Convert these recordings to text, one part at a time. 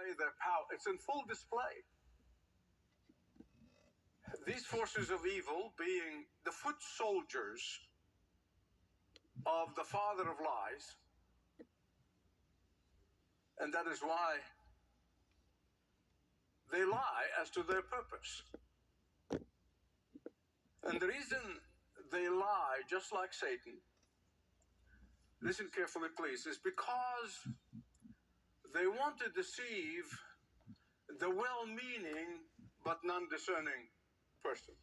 display their power. It's in full display. These forces of evil being the foot soldiers of the father of lies, and that is why they lie as to their purpose. And the reason they lie, just like Satan, listen carefully please, is because they want to deceive the well-meaning but non-discerning person.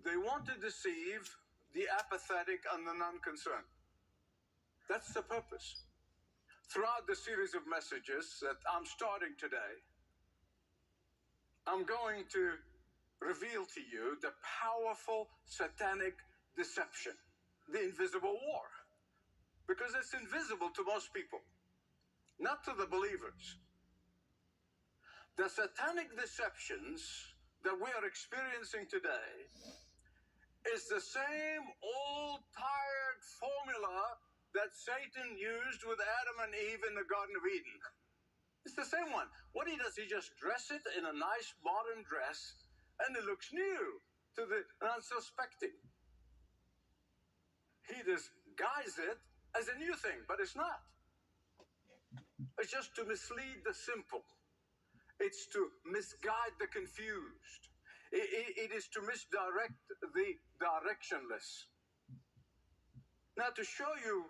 They want to deceive the apathetic and the non-concerned. That's the purpose. Throughout the series of messages that I'm starting today, I'm going to reveal to you the powerful satanic deception, the invisible war, because it's invisible to most people, not to the believers. The satanic deceptions that we are experiencing today is the same old tired formula that Satan used with Adam and Eve in the Garden of Eden. It's the same one. What he does, he just dress it in a nice modern dress, and it looks new to the unsuspecting. He disguises it as a new thing, but it's not. It's just to mislead the simple. It's to misguide the confused. It is to misdirect the directionless. Now, to show you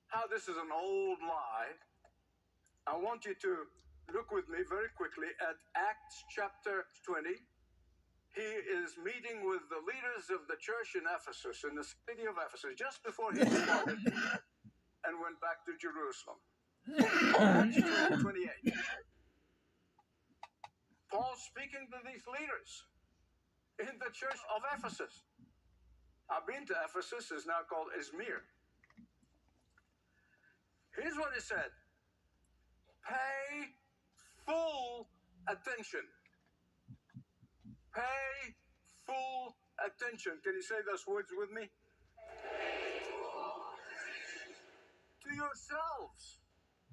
how this is an old lie, I want you to look with me very quickly at Acts chapter 20. He is meeting with the leaders of the church in Ephesus, in the city of Ephesus, just before he departed and went back to Jerusalem. Acts 20:28. Paul speaking to these leaders in the church of Ephesus. I've been to Ephesus, it's now called Izmir. Here's what he said. Pay full attention. Pay full attention. Can you say those words with me? To yourselves.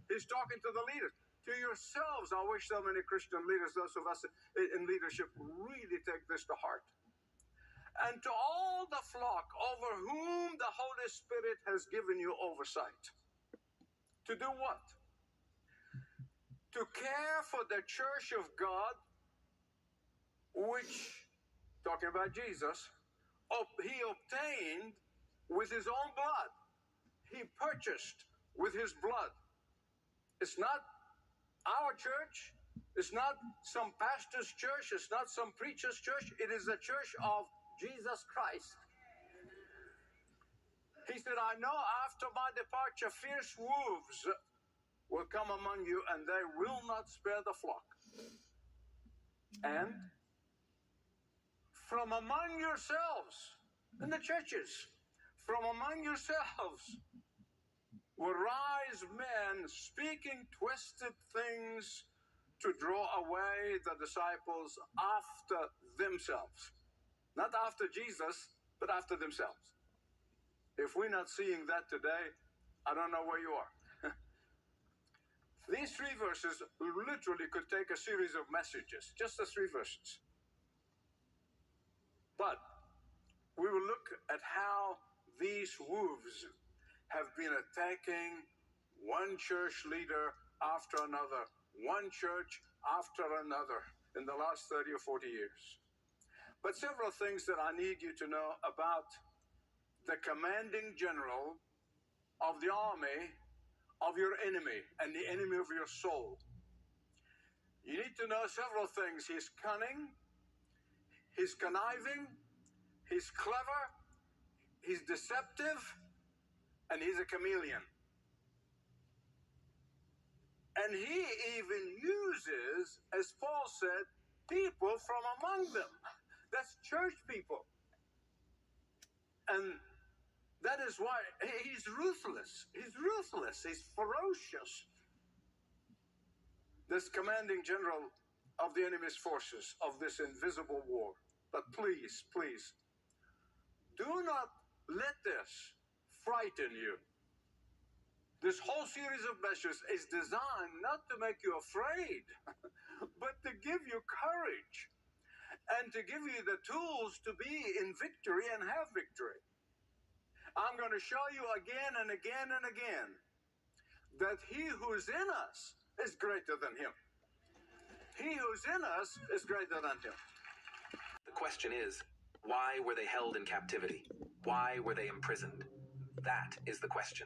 He's talking to the leaders. To yourselves. I wish so many Christian leaders, those of us in leadership, really take this to heart. And to all the flock over whom the Holy Spirit has given you oversight. To do what? To care for the church of God, which, talking about Jesus, he obtained with his own blood. He purchased with his blood. It's not our church. It's not some pastor's church. It's not some preacher's church. It is the church of Jesus Christ. He said, I know after my departure, fierce wolves will come among you, and they will not spare the flock. And from among yourselves, in the churches, from among yourselves will rise men speaking twisted things to draw away the disciples after themselves. Not after Jesus, but after themselves. If we're not seeing that today, I don't know where you are. These three verses literally could take a series of messages, just the three verses. But we will look at how these wolves have been attacking one church leader after another, one church after another in the last 30 or 40 years. But several things that I need you to know about the commanding general of the army of your enemy and the enemy of your soul. You need to know several things. He's cunning, he's conniving, he's clever, he's deceptive, and he's a chameleon. And he even uses, as Paul said, people from among them. That's church people. And that is why he's ruthless. He's ruthless. He's ferocious. This commanding general of the enemy's forces of this invisible war. But please, please, do not let this frighten you. This whole series of measures is designed not to make you afraid, but to give you courage and to give you the tools to be in victory and have victory. I'm going to show you again and again and again that he who's in us is greater than him. He who's in us is greater than him. The question is, why were they held in captivity? Why were they imprisoned? That is the question.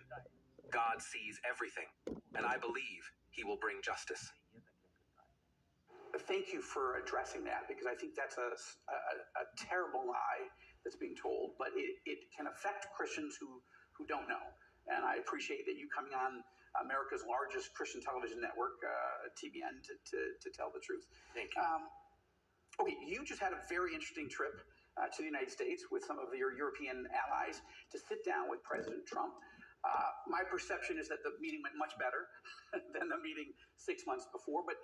God sees everything, and I believe he will bring justice. Thank you for addressing that, because I think that's a terrible lie that's being told, but it can affect Christians who don't know. And I appreciate that you coming on America's largest Christian television network, TBN, to tell the truth. Thank you. Okay, you just had a very interesting trip to the United States with some of your European allies to sit down with President Trump. My perception is that the meeting went much better than the meeting 6 months before. But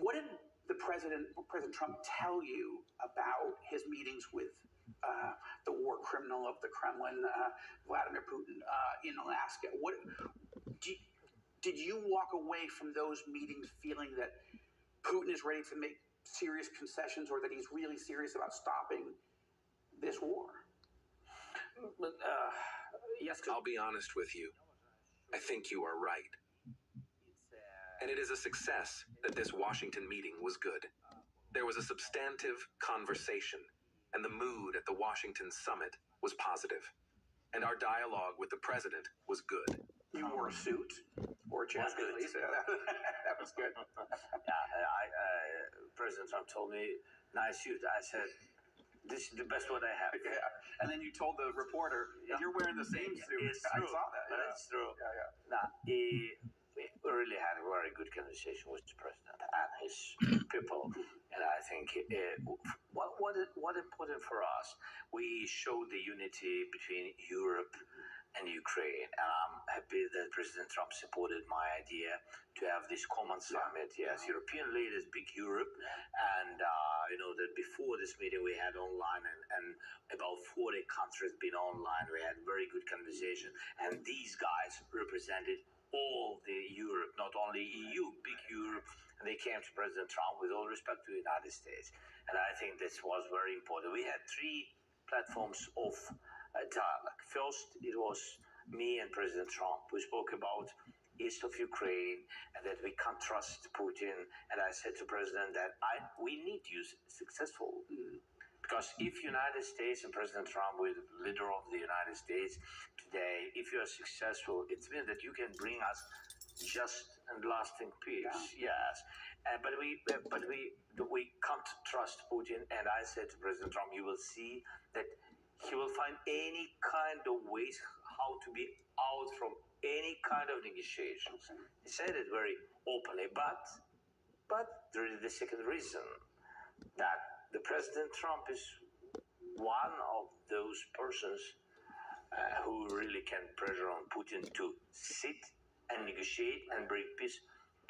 what did President Trump tell you about his meetings with the war criminal of the Kremlin, Vladimir Putin, in Alaska? What did you walk away from those meetings feeling that Putin is ready to make serious concessions, or that he's really serious about stopping this war? Yes. I'll be honest with you. I think you are right. And it is a success that this Washington meeting was good. There was a substantive conversation, and the mood at the Washington summit was positive. And our dialogue with the president was good. You wore a suit or a jacket, at least. That was good. President Trump told me, nice suit. I said, this is the best one I have. Yeah. And then you told the reporter, you're wearing the same suit. It's true. I saw that. Yeah. It's true. Yeah. Now, we really had a very good conversation with the president and his people. And I think what important for us, we showed the unity between Europe and Ukraine. And I'm happy that President Trump supported my idea to have this common summit. Yes, European leaders, big Europe. And you know that before this meeting we had online, and about 40 countries been online. We had very good conversation. And these guys represented all the Europe, not only EU, big Europe. And they came to President Trump with all respect to the United States. And I think this was very important. We had 3 platforms of dialogue. First, it was me and President Trump. We spoke about east of Ukraine and that we can't trust Putin. And I said to President that we need to use successful. Because if United States and President Trump, with leader of the United States today, if you are successful, it means that you can bring us just and lasting peace. Yeah. Yes. But we can't trust Putin. And I said to President Trump, you will see that he will find any kind of ways how to be out from any kind of negotiations. He said it very openly, but there is the second reason, that the President Trump is one of those persons who really can pressure on Putin to sit and negotiate and bring peace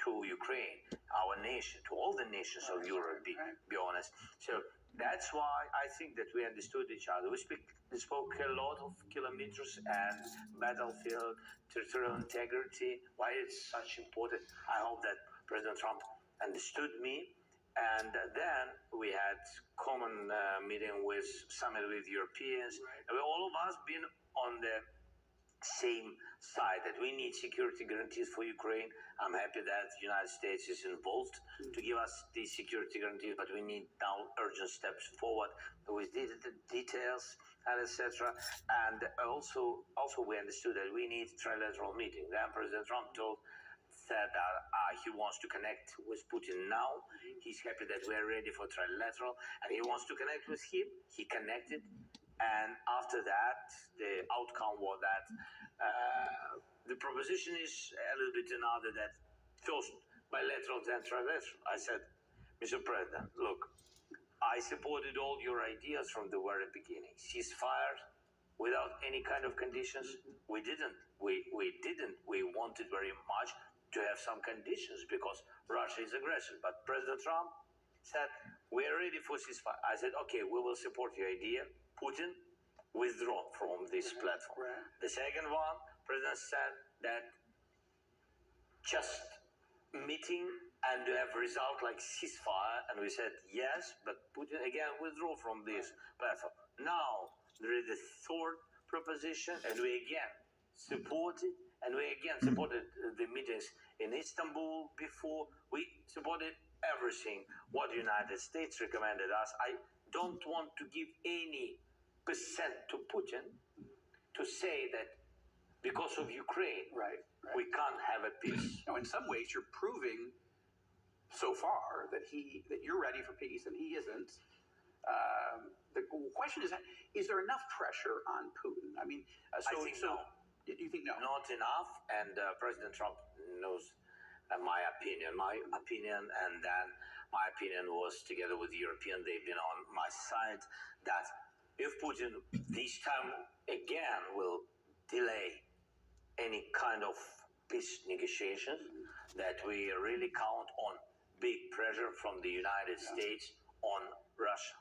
to Ukraine, our nation, to all the nations of Europe, be honest. So that's why I think that we understood each other. We spoke a lot of kilometers and battlefield, territorial integrity, why it's such important. I hope that President Trump understood me. And then we had common meeting with summit with Europeans. And all of us been on the same side, that we need security guarantees for Ukraine. I'm happy that the United States is involved to give us these security guarantees, but we need now urgent steps forward with the details and etc. And also we understood that we need trilateral meeting. Then President Trump said that he wants to connect with Putin now. He's happy that we're ready for trilateral, and he wants to connect with him. He connected. And after that, the outcome was that the proposition is a little bit another, that first bilateral, then trilateral. I said, Mr. President, look, I supported all your ideas from the very beginning. Ceasefire without any kind of conditions. We didn't. We wanted very much to have some conditions because Russia is aggressive. But President Trump said, we're ready for ceasefire. I said, okay, we will support your idea. Putin withdrawn from this platform. The second one, President said that just meeting and to have result like ceasefire, and we said yes, but Putin again withdrew from this platform. Now there is the third proposition, and we again supported, and we again supported the meetings in Istanbul before. We supported everything what the United States recommended us. I don't want to give any percent to Putin to say that because of Ukraine, Right. we can't have a peace. Now, in some ways, you're proving so far that you're ready for peace and he isn't. The question is there enough pressure on Putin? I mean, I think no. You think no? Not enough, and President Trump knows my opinion. And then my opinion was, together with the European, they've been on my side, that if Putin this time again will delay any kind of peace negotiations, that we really count on big pressure from the United States on Russia,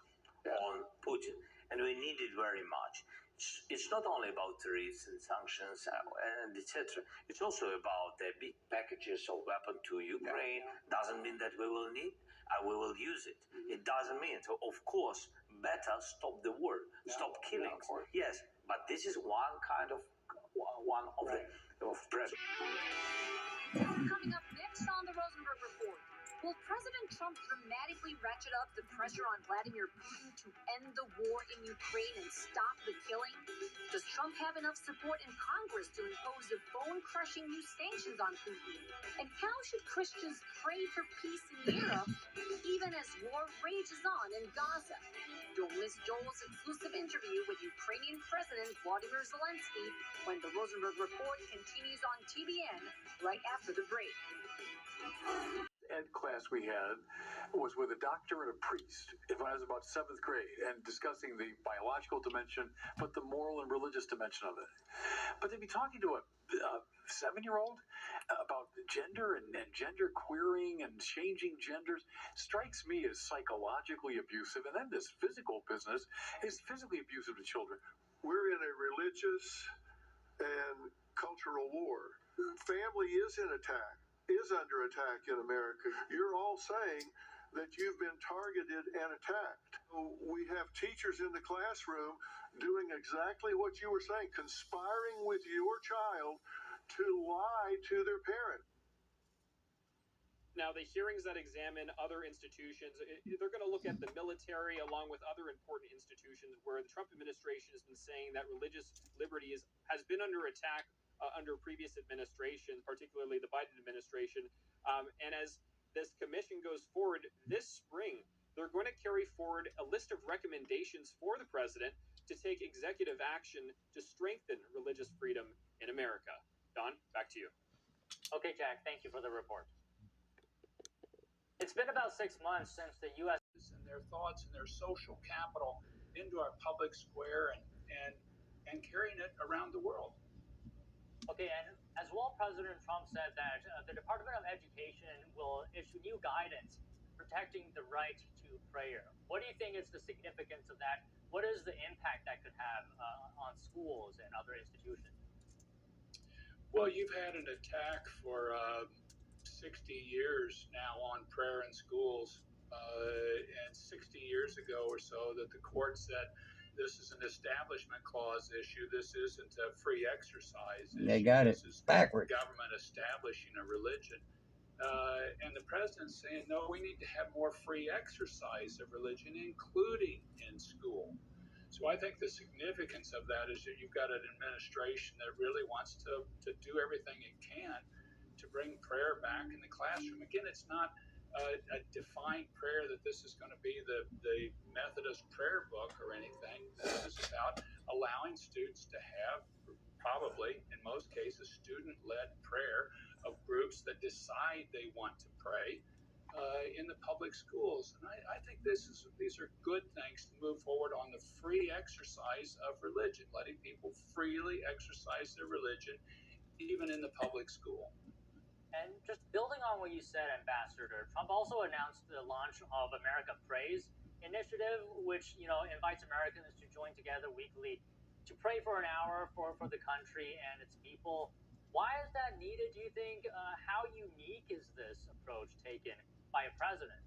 on Putin. And we need it very much. It's not only about tariffs and sanctions and etc. It's also about the big packages of weapons to Ukraine. Doesn't mean that we will need, we will use it. It doesn't mean. So, of course, better stop the war, stop killings. Yes, but this is one kind of pressure. Coming up next on the Rosenberg Report, will President Trump dramatically ratchet up the pressure on Vladimir Putin to end the war in Ukraine and stop the killing? Does Trump have enough support in Congress to impose the bone-crushing new sanctions on Putin? And how should Christians pray for peace in Europe, even as war rages on in Gaza? Don't miss Joel's exclusive interview with Ukrainian President Vladimir Zelensky when the Rosenberg Report continues on TBN right after the break. Ed class we had was with a doctor and a priest when I was about 7th grade, and discussing the biological dimension, but the moral and religious dimension of it. But they'd be talking to a 7-year-old about gender and gender queering and changing genders. Strikes me as psychologically abusive. And then this physical business is physically abusive to children. We're in a religious and cultural war. Family is under attack in America. You're all saying that you've been targeted and attacked. We have teachers in the classroom doing exactly what you were saying, conspiring with your child to lie to their parent. Now, the hearings that examine other institutions, they're going to look at the military along with other important institutions where the Trump administration has been saying that religious liberty has been under attack under previous administrations, particularly the Biden administration. And as this commission goes forward this spring, they're going to carry forward a list of recommendations for the president to take executive action to strengthen religious freedom in America. Don, back to you. Okay, Jack, thank you for the report. It's been about 6 months since the U.S. and their thoughts and their social capital into our public square and carrying it around the world. Okay, and as well, President Trump said that the Department of Education will issue new guidance protecting the right to prayer. What do you think is the significance of that? What is the impact that could have on schools and other institutions? Well, you've had an attack for 60 years now on prayer in schools, and 60 years ago or so that the court said this is an establishment clause issue. This isn't a free exercise issue. They got it this is backwards. Government establishing a religion. And the president's saying, no, we need to have more free exercise of religion, including in school. So I think the significance of that is that you've got an administration that really wants to do everything it can to bring prayer back in the classroom. Again, it's not a defined prayer that this is going to be the Methodist prayer book or anything. This is about allowing students to have, probably in most cases, student-led prayer of groups that decide they want to pray in the public schools. And I think these are good things to move forward on the free exercise of religion, letting people freely exercise their religion, even in the public school. And just building on what you said, Ambassador, Trump also announced the launch of America Prays initiative, which invites Americans to join together weekly to pray for an hour for the country and its people. Why is that needed, do you think? How unique is this approach taken by a president?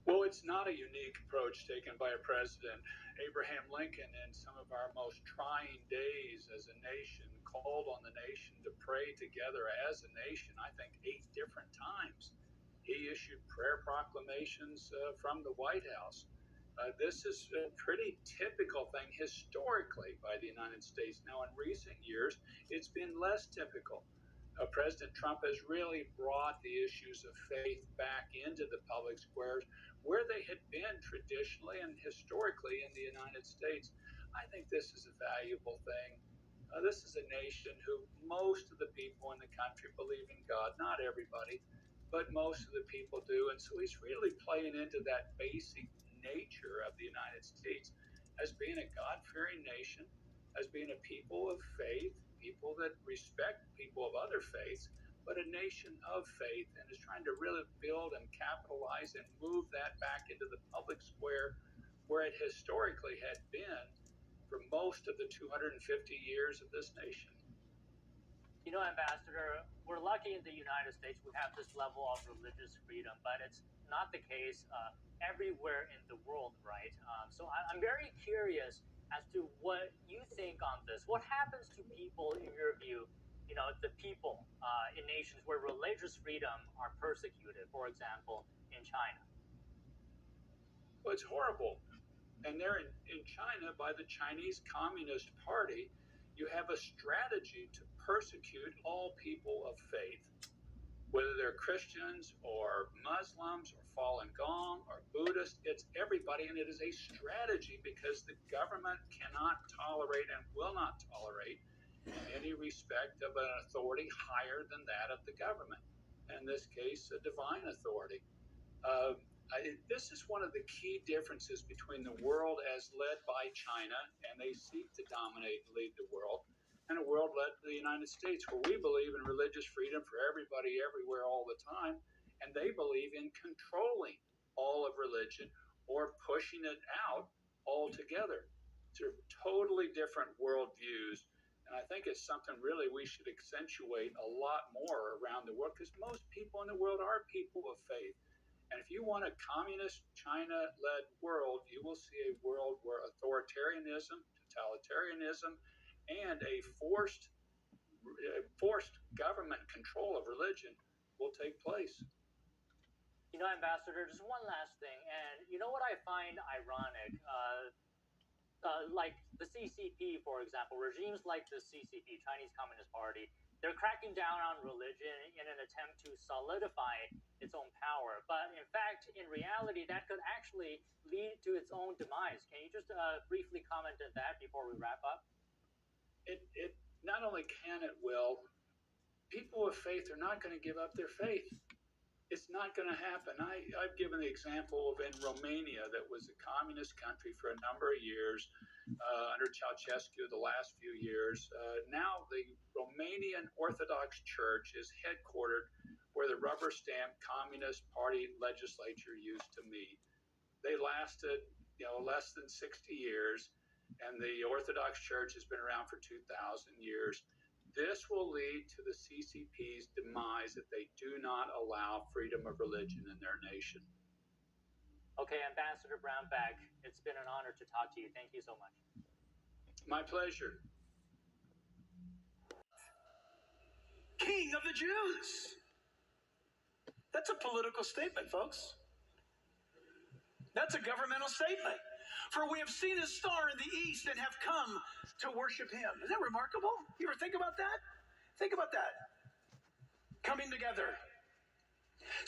Well, it's not a unique approach taken by a president. Abraham Lincoln, in some of our most trying days as a nation, called on the nation to pray together as a nation, I think 8 different times. He issued prayer proclamations from the White House. This is a pretty typical thing historically by the United States. Now, in recent years, it's been less typical. President Trump has really brought the issues of faith back into the public squares where they had been traditionally and historically in the United States. I think this is a valuable thing. This is a nation who most of the people in the country believe in God. Not everybody, but most of the people do. And so he's really playing into that basic nature of the United States as being a God-fearing nation, as being a people of faith, people that respect people of other faiths, but a nation of faith, and is trying to really build and capitalize and move that back into the public square where it historically had been for most of the 250 years of this nation. You know, Ambassador, we're lucky in the United States we have this level of religious freedom, but it's not the case everywhere in the world, right? So I'm very curious as to what you think on this. What happens to people, in your view, you know, the people in nations where religious freedom are persecuted, for example, in China? Well, it's horrible. And there in China, by the Chinese Communist Party, you have a strategy to persecute all people of faith, whether they're Christians or Muslims or Falun Gong or Buddhists. It's everybody, and it is a strategy because the government cannot tolerate and will not tolerate any respect of an authority higher than that of the government. In this case, a divine authority. This is one of the key differences between the world as led by China, and they seek to dominate and lead the world, and a world led by the United States, where we believe in religious freedom for everybody, everywhere, all the time, and they believe in controlling all of religion or pushing it out altogether. They're totally different worldviews. And I think it's something really we should accentuate a lot more around the world, because most people in the world are people of faith. And if you want a communist China-led world, you will see a world where authoritarianism, totalitarianism, and a forced government control of religion will take place. You know, Ambassador, just one last thing. And you know what I find ironic? Like the CCP, for example, regimes like the CCP, Chinese Communist Party, they're cracking down on religion in an attempt to solidify its own power. But in fact, in reality, that could actually lead to its own demise. Can you just briefly comment on that before we wrap up? It not only can, it will. People of faith are not going to give up their faith. It's not going to happen. I've given the example of in Romania, that was a communist country for a number of years under Ceausescu the last few years. Now the Romanian Orthodox Church is headquartered where the rubber stamp Communist Party legislature used to meet. They lasted, less than 60 years, and the Orthodox Church has been around for 2,000 years. This will lead to the CCP's demise if they do not allow freedom of religion in their nation. Okay, Ambassador Brownback, it's been an honor to talk to you. Thank you so much. My pleasure. King of the Jews. That's a political statement, folks. That's a governmental statement. For we have seen his star in the east and have come to worship him. Isn't that remarkable? You ever think about that? Think about that. Coming together.